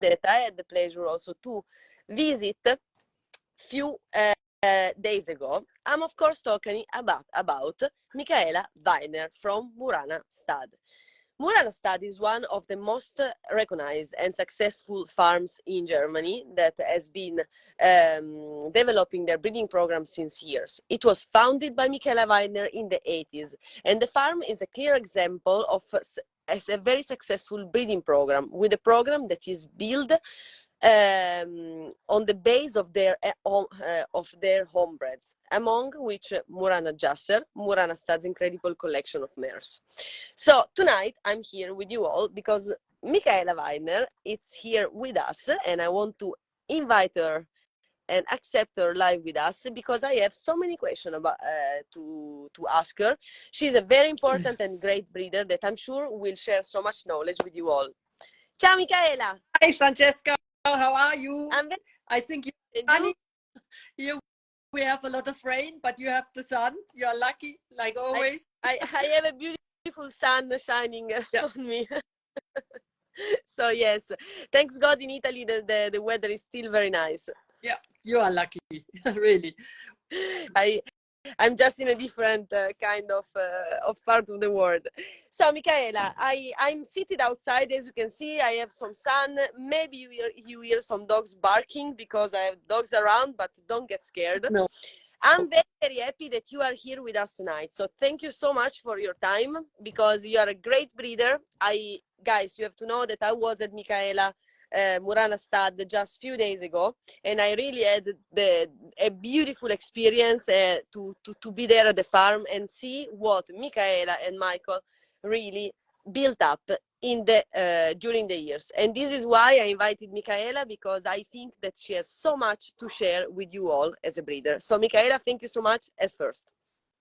that I had the pleasure also to visit few days ago. I'm of course talking about Michaela Weidner from Murana Stud. Murana Stud is one of the most recognized and successful farms in Germany that has been developing their breeding program since years. It was founded by Michaela Weidner in the 80s, and the farm is a clear example of a very successful breeding program, with a program that is built on the base of their homebreds, among which Murana Gscher, Murana Stud's incredible collection of mares. So tonight I'm here with you all because Michaela Weidner is here with us, and I want to invite her and accept her live with us because I have so many questions about to ask her. She's a very important and great breeder that I'm sure will share so much knowledge with you all. Ciao Michaela! Hi Francesca! How are you? I think you're sunny. Here we have a lot of rain, but you have the sun. You're lucky, like always. I have a beautiful sun shining on me. So yes, thanks God in Italy the weather is still very nice. Yeah, you are lucky, really. I'm just in a different kind of part of the world. So Michaela, I'm seated outside. As you can see, I have some sun. Maybe you hear some dogs barking because I have dogs around, but don't get scared. No. I'm very, very happy that you are here with us tonight. So thank you so much for your time because you are a great breeder. Guys, you have to know that I was at Michaela Murana Stud just a few days ago, and I really had a beautiful experience to be there at the farm and see what Michaela and Michael really built up in during the years. And this is why I invited Michaela, because I think that she has so much to share with you all as a breeder. So Michaela, thank you so much as first.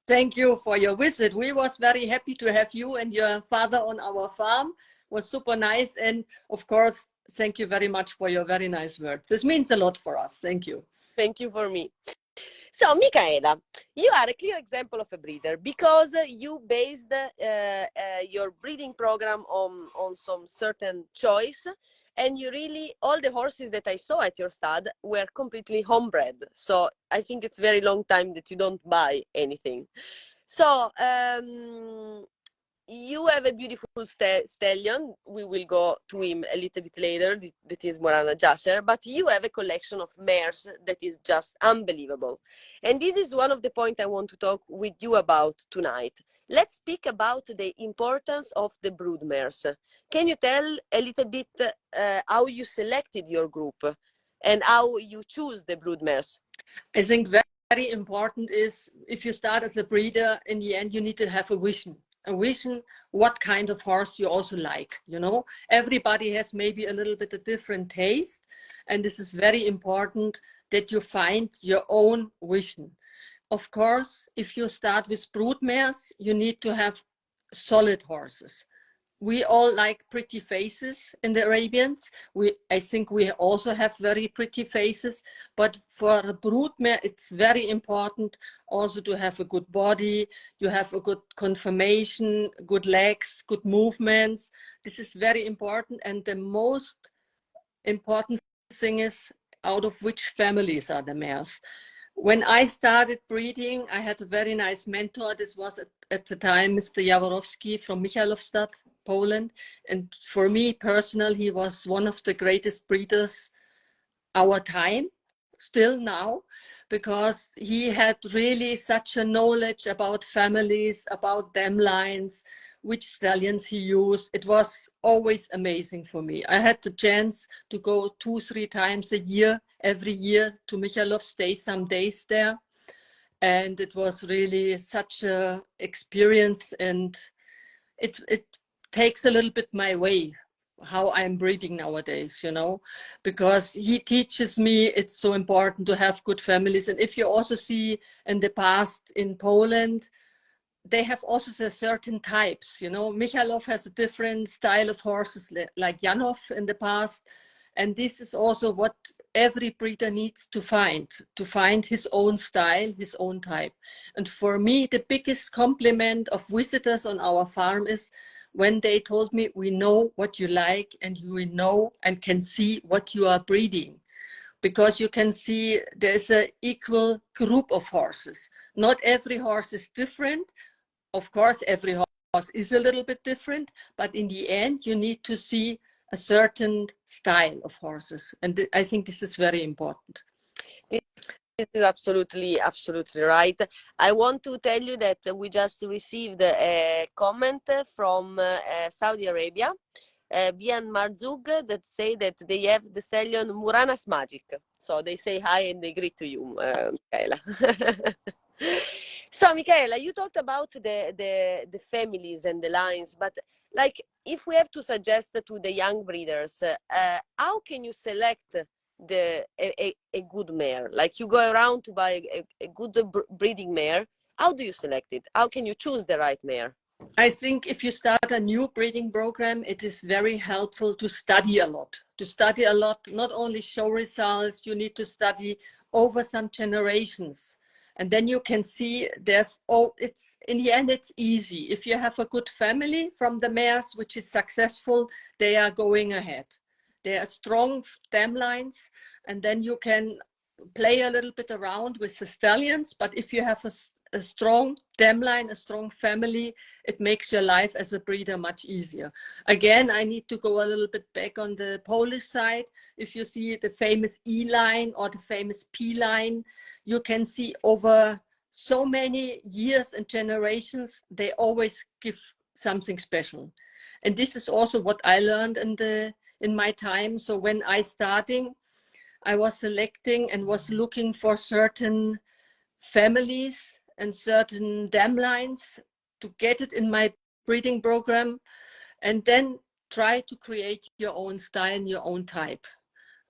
Thank you for your visit. We was very happy to have you and your father on our farm. It was super nice, and of course thank you very much for your very nice words. This means a lot for us. Thank you. Thank you for me. So, Michaela, you are a clear example of a breeder because you based your breeding program on some certain choice, and you really, all the horses that I saw at your stud were completely homebred. So I think it's very long time that you don't buy anything. So, you have a beautiful stallion. We will go to him a little bit later. That is Murana Gscher. But you have a collection of mares that is just unbelievable. And this is one of the points I want to talk with you about tonight. Let's speak about the importance of the brood mares. Can you tell a little bit how you selected your group and how you choose the brood mares? I think very important is, if you start as a breeder, in the end you need to have a vision what kind of horse you also like. You know, everybody has maybe a little bit of different taste, and this is very important that you find your own vision. Of course, if you start with brood mares, you need to have solid horses. We all like pretty faces in the Arabians. I think we also have very pretty faces, but for a brood mare, it's very important also to have a good body, you have a good conformation, good legs, good movements. This is very important, and the most important thing is out of which families are the mares. When I started breeding, I had a very nice mentor. This was at the time Mr. Jaworowski from Michalovstadt, Poland. And for me personally, he was one of the greatest breeders our time, still now, because he had really such a knowledge about families, about dam lines, which stallions he used. It was always amazing for me. I had the chance to go 2-3 times a year, every year, to Michalov, stay some days there. And it was really such a experience, and it takes a little bit my way, how I'm breeding nowadays, you know, because he teaches me it's so important to have good families. And if you also see in the past in Poland, they have also the certain types, you know. Michalov has a different style of horses like Janov in the past. And this is also what every breeder needs to find his own style, his own type. And for me, the biggest compliment of visitors on our farm is when they told me, we know what you like and we know and can see what you are breeding. Because you can see there's an equal group of horses. Not every horse is different. Of course, every horse is a little bit different, but in the end, you need to see a certain style of horses. And I think this is very important. This is absolutely right. I want to tell you that we just received a comment from Saudi Arabia, Bian Marzoug, that say that they have the stallion Murana's Magic. So they say hi and they greet to you, Michaela. So, Michaela, you talked about the families and the lines, but like if we have to suggest to the young breeders, how can you select a good mare? Like you go around to buy a good breeding mare, how do you select it? How can you choose the right mare? I think if you start a new breeding program, it is very helpful to study a lot. Not only show results, you need to study over some generations. And then you can see it's in the end, it's easy. If you have a good family from the mares, which is successful, they are going ahead. They are strong dam lines, and then you can play a little bit around with the stallions. But if you have a strong dam line, a strong family, it makes your life as a breeder much easier. Again, I need to go a little bit back on the Polish side. If you see the famous E line or the famous P line, you can see over so many years and generations, they always give something special. And this is also what I learned in my time. So when I starting, I was selecting and was looking for certain families and certain dam lines to get it in my breeding program, and then try to create your own style and your own type.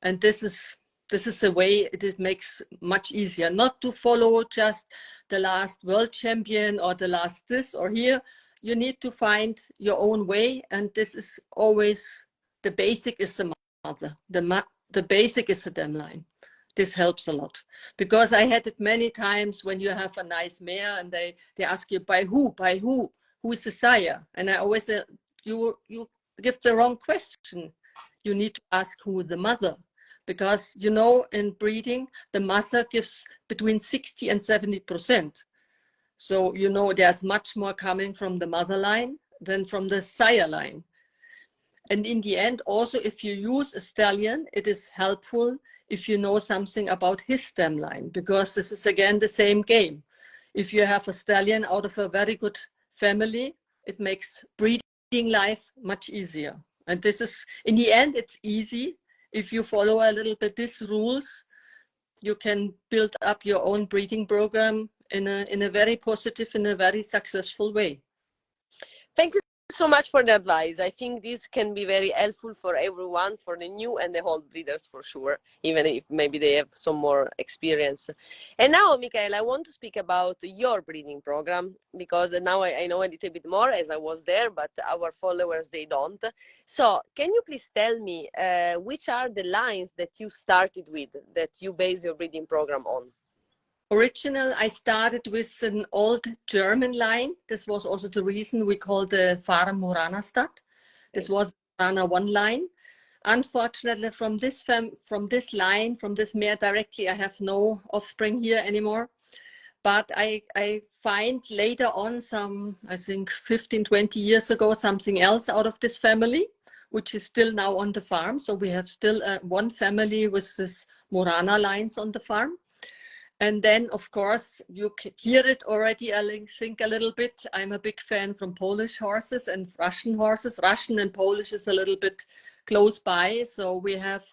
And this is the way it makes much easier, not to follow just the last world champion or the last this or here. You need to find your own way, and this is always the basic is the mother. The basic is the dam line. This helps a lot, because I had it many times when you have a nice mare and they ask you by who is the sire, and I always say you give the wrong question. You need to ask who the mother, because you know in breeding the mother gives between 60 and 70%. So you know there's much more coming from the mother line than from the sire line. And in the end, also if you use a stallion, it is helpful if you know something about his dam line, because this is again the same game. If you have a stallion out of a very good family, it makes breeding life much easier. And this is, in the end, it's easy. If you follow a little bit these rules, you can build up your own breeding program in a very positive, in a very successful way. Thank you so much for the advice. I think this can be very helpful for everyone, for the new and the old breeders for sure, even if maybe they have some more experience. And now, Michaela, I want to speak about your breeding program, because now I know a little bit more as I was there, but our followers, they don't. So can you please tell me which are the lines that you started with, that you base your breeding program on? Original, I started with an old German line. This was also the reason we called the farm Muranastadt. This was Murana 1 line. Unfortunately, from this mare directly, I have no offspring here anymore. But I find later on some, I think 15, 20 years ago, something else out of this family, which is still now on the farm. So we have still one family with this Murana lines on the farm. And then, of course, you hear it already, I think, a little bit. I'm a big fan from Polish horses and Russian horses. Russian and Polish is a little bit close by. So we have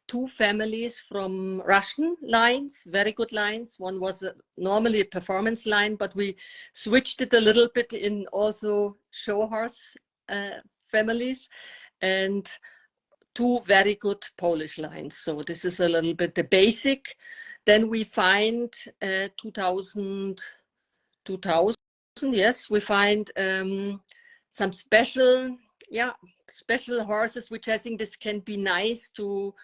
two families from Russian lines, very good lines. One was normally a performance line, but we switched it a little bit in also show horse families, and two very good Polish lines. So this is a little bit the basic. Then we find 2000, yes, we find some special horses, which I think this can be nice to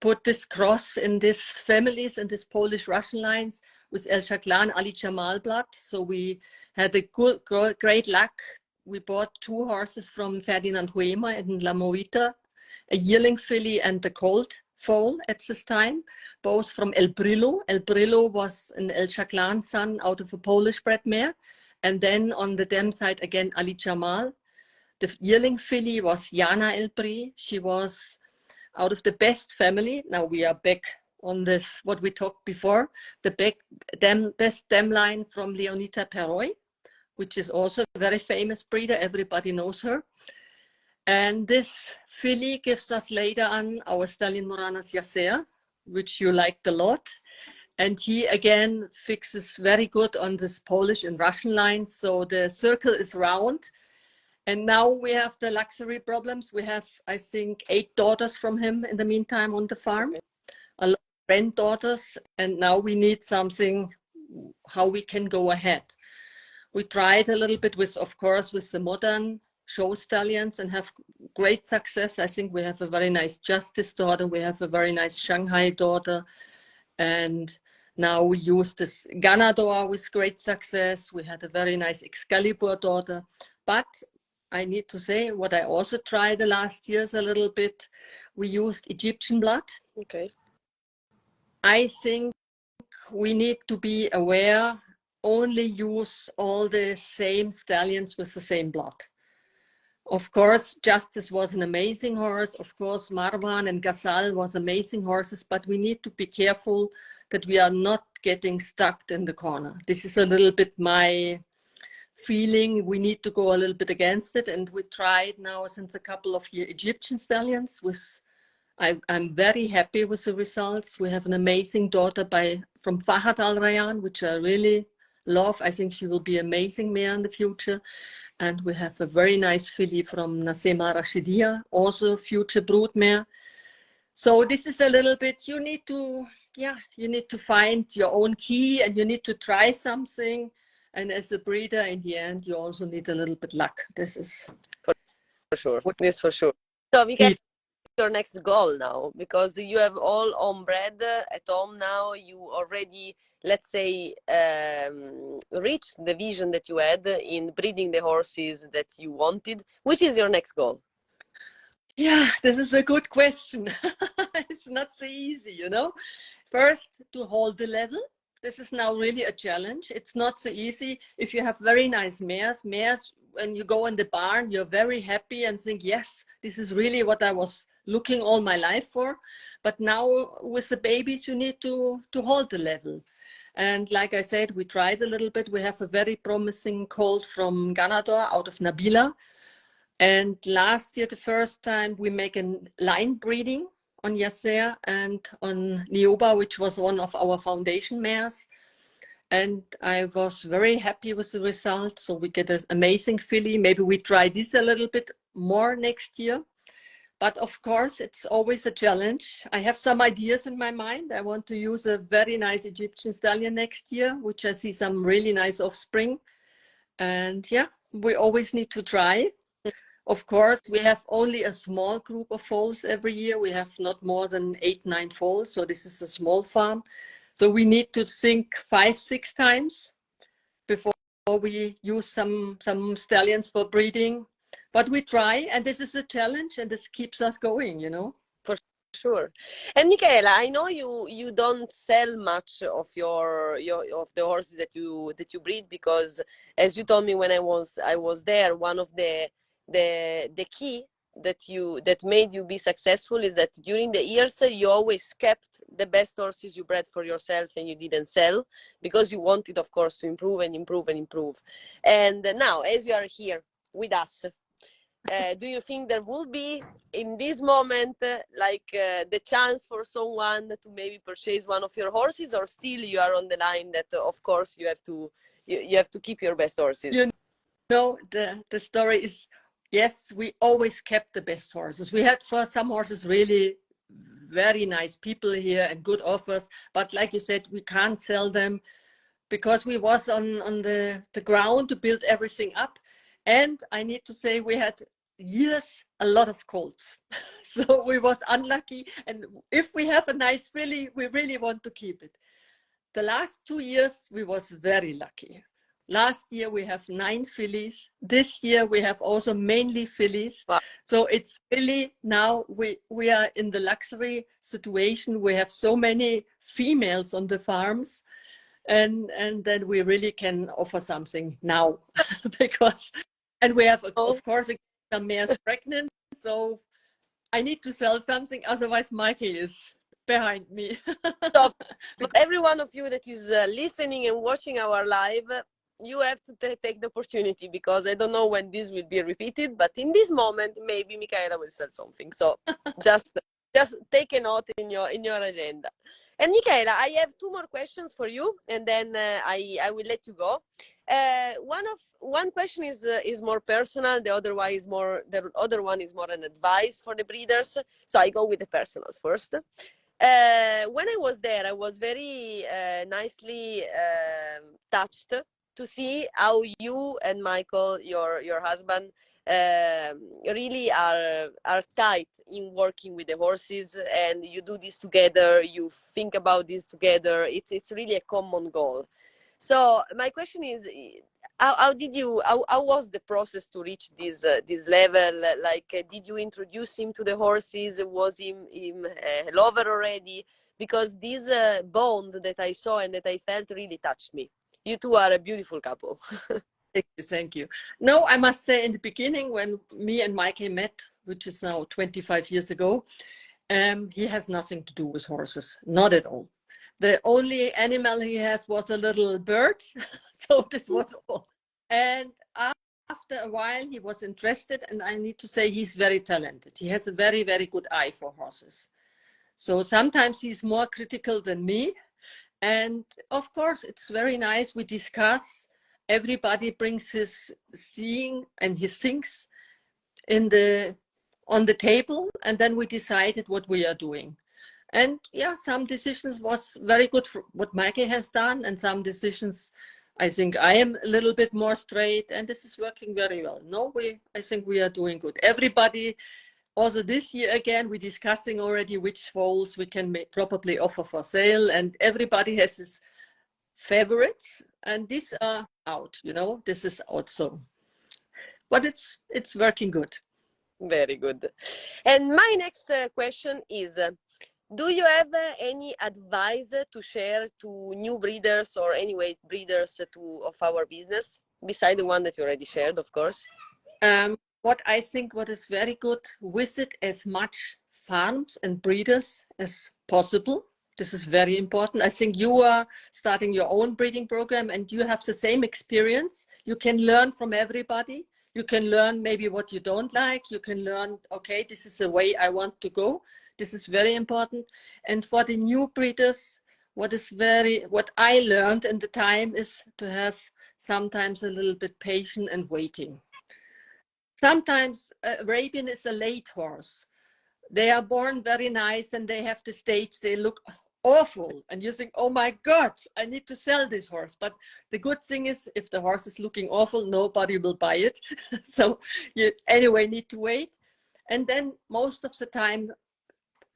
put this cross in these families and these Polish-Russian lines with 𝐿-𝐴𝐻 and Ali Jamal blood. So we had a great luck we bought 2 horses from Ferdinand Huema in La Moita, a yearling filly and the colt foal at this time, both from El Brillo. El Brillo was an 𝐿-𝐸𝐵𝐿 son out of a Polish bred mare. And then on the dam side, again, Ali Jamal. The yearling filly was Jana Elbri. She was out of the best family. Now we are back on this, what we talked before, the best dam line from Leonita Perroy, which is also a very famous breeder. Everybody knows her. And this filly gives us later on our stallion Muranas Yaser, which you liked a lot. And he again fixes very good on this Polish and Russian lines. So the circle is round. And now we have the luxury problems. We have, I think, 8 daughters from him in the meantime on the farm, a lot of granddaughters. And now we need something, how we can go ahead. We tried a little bit with, of course, with the modern show stallions and have great success. I think we have a very nice Justice daughter. We have a very nice Shanghai daughter. And now we use this Ganador with great success. We had a very nice Excalibur daughter. But I need to say what I also tried the last years a little bit. We used Egyptian blood. Okay. I think we need to be aware, only use all the same stallions with the same blood. Of course, Justice was an amazing horse. Of course, Marwan and Ghazal was amazing horses, but we need to be careful that we are not getting stuck in the corner. This is a little bit my feeling. We need to go a little bit against it. And we tried now since a couple of years Egyptian stallions. I'm very happy with the results. We have an amazing daughter from Fahad Al Rayyan, which I really love. I think she will be an amazing mare in the future. And we have a very nice filly from Nasema Rashidia, also future brood mare. So this is a little bit, you need to find your own key and you need to try something. And as a breeder, in the end, you also need a little bit luck. This is for sure. This for sure. So we get your next goal now, because you have all homebred at home now. You already, let's say, reached the vision that you had in breeding the horses that you wanted. Which is your next goal? Yeah, this is a good question. It's not so easy, you know. First, to hold the level. This is now really a challenge. It's not so easy. If you have very nice mares, when you go in the barn, you're very happy and think, yes, this is really what I was looking all my life for. But now with the babies, you need to hold the level. And like I said, we tried a little bit. We have a very promising colt from Ganador out of Nabila. And last year, the first time, we make a line breeding on Yaser and on Nioba, which was one of our foundation mares. And I was very happy with the result. So we get an amazing filly. Maybe we try this a little bit more next year. But of course, it's always a challenge. I have some ideas in my mind. I want to use a very nice Egyptian stallion next year, which I see some really nice offspring. And yeah, we always need to try. Of course, we have only a small group of foals every year. We have not more than 8-9 foals. So this is a small farm. So we need to think 5-6 times before we use some stallions for breeding. But we try, and this is a challenge, and this keeps us going, you know. For sure. And Michaela, I know you don't sell much of your of the horses that you breed, because as you told me when I was there, one of the key that made you be successful is that during the years you always kept the best horses you bred for yourself and you didn't sell, because you wanted, of course, to improve and improve and improve. And now, as you are here with us, do you think there will be in this moment the chance for someone to maybe purchase one of your horses, or still you are on the line that of course you have to keep your best horses? You know, the story is, yes, we always kept the best horses. We had for some horses really very nice people here and good offers, but like you said, we can't sell them because we was on the ground to build everything up. And I need to say we had years a lot of colts. So we was unlucky, and if we have a nice filly, we really want to keep it. The last 2 years we was very lucky. Last year we have 9 fillies. This year we have also mainly fillies. Wow. So it's really now we are in the luxury situation. We have so many females on the farms, and then we really can offer something now because, and we have of course some mares pregnant. So I need to sell something, otherwise Michael is behind me. So for every one of you that is listening and watching our live, you have to take the opportunity, because I don't know when this will be repeated, but in this moment maybe Michaela will sell something. So just take a note in your agenda. And Michaela, I have 2 more questions for you, and then I will let you go. One question is more personal. The other one is more an advice for the breeders. So I go with the personal first. When I was there, I was very nicely touched to see how you and Michael, your husband, really are tight in working with the horses, and you do this together. You think about this together. It's really a common goal. So my question is, how was the process to reach this level? Like, did you introduce him to the horses? Was him a lover already? Because this bond that I saw and that I felt really touched me. You two are a beautiful couple. Thank you. No, I must say in the beginning, when me and Michael met, which is now 25 years ago, he has nothing to do with horses, not at all. The only animal he has was a little bird, so this was all. And after a while, he was interested, and I need to say he's very talented. He has a very, very good eye for horses. So sometimes he's more critical than me. And of course, it's very nice. We discuss. Everybody brings his seeing and his things on the table, and then we decided what we are doing. And yeah, some decisions was very good for what Michael has done, and some decisions I think I am a little bit more straight, and this is working very well. No, I think we are doing good. Everybody, also this year again, we're discussing already which foals we can probably offer for sale, and everybody has his favorites, and these are out, this is out. So, but it's working good. Very good. And my next question is, do you have any advice to share to new breeders, or anyway breeders of our business, beside the one that you already shared, of course? What I think what is very good, visit as much farms and breeders as possible. This is very important. I think you are starting your own breeding program and you have the same experience. You can learn from everybody. You can learn maybe what you don't like. You can learn, okay, this is the way I want to go. This is very important. And for the new breeders, what I learned in the time is to have sometimes a little bit patient and waiting. Sometimes Arabian is a late horse. They are born very nice and they have the stage, they look awful. And you think, oh my God, I need to sell this horse. But the good thing is, if the horse is looking awful, nobody will buy it. So you anyway need to wait. And then most of the time,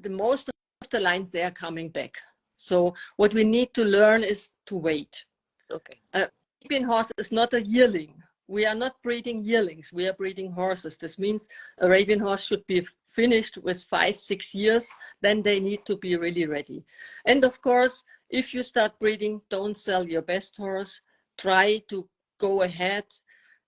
most of the lines, they are coming back. So what we need to learn is to wait. Okay. Arabian horse is not a yearling. We are not breeding yearlings, we are breeding horses. This means Arabian horse should be finished with 5-6 years, then they need to be really ready. And of course, if you start breeding, don't sell your best horse. Try to go ahead.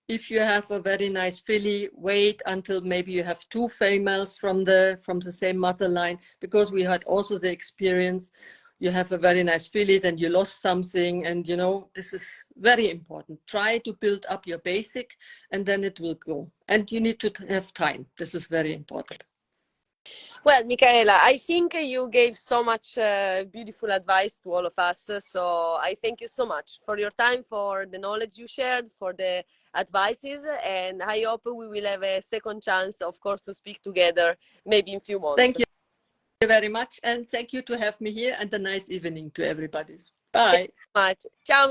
If you have a very nice filly, wait until maybe you have 2 females from the same mother line, because we had also the experience. You have a very nice filly and you lost something, and this is very important. Try to build up your basic and then it will go. And you need to have time. This is very important. Well, Michaela, I think you gave so much beautiful advice to all of us. So I thank you so much for your time, for the knowledge you shared, for the advices. And I hope we will have a second chance, of course, to speak together maybe in a few months. Thank you very much. And thank you to have me here, and a nice evening to everybody. Bye. Thank you so much. Ciao.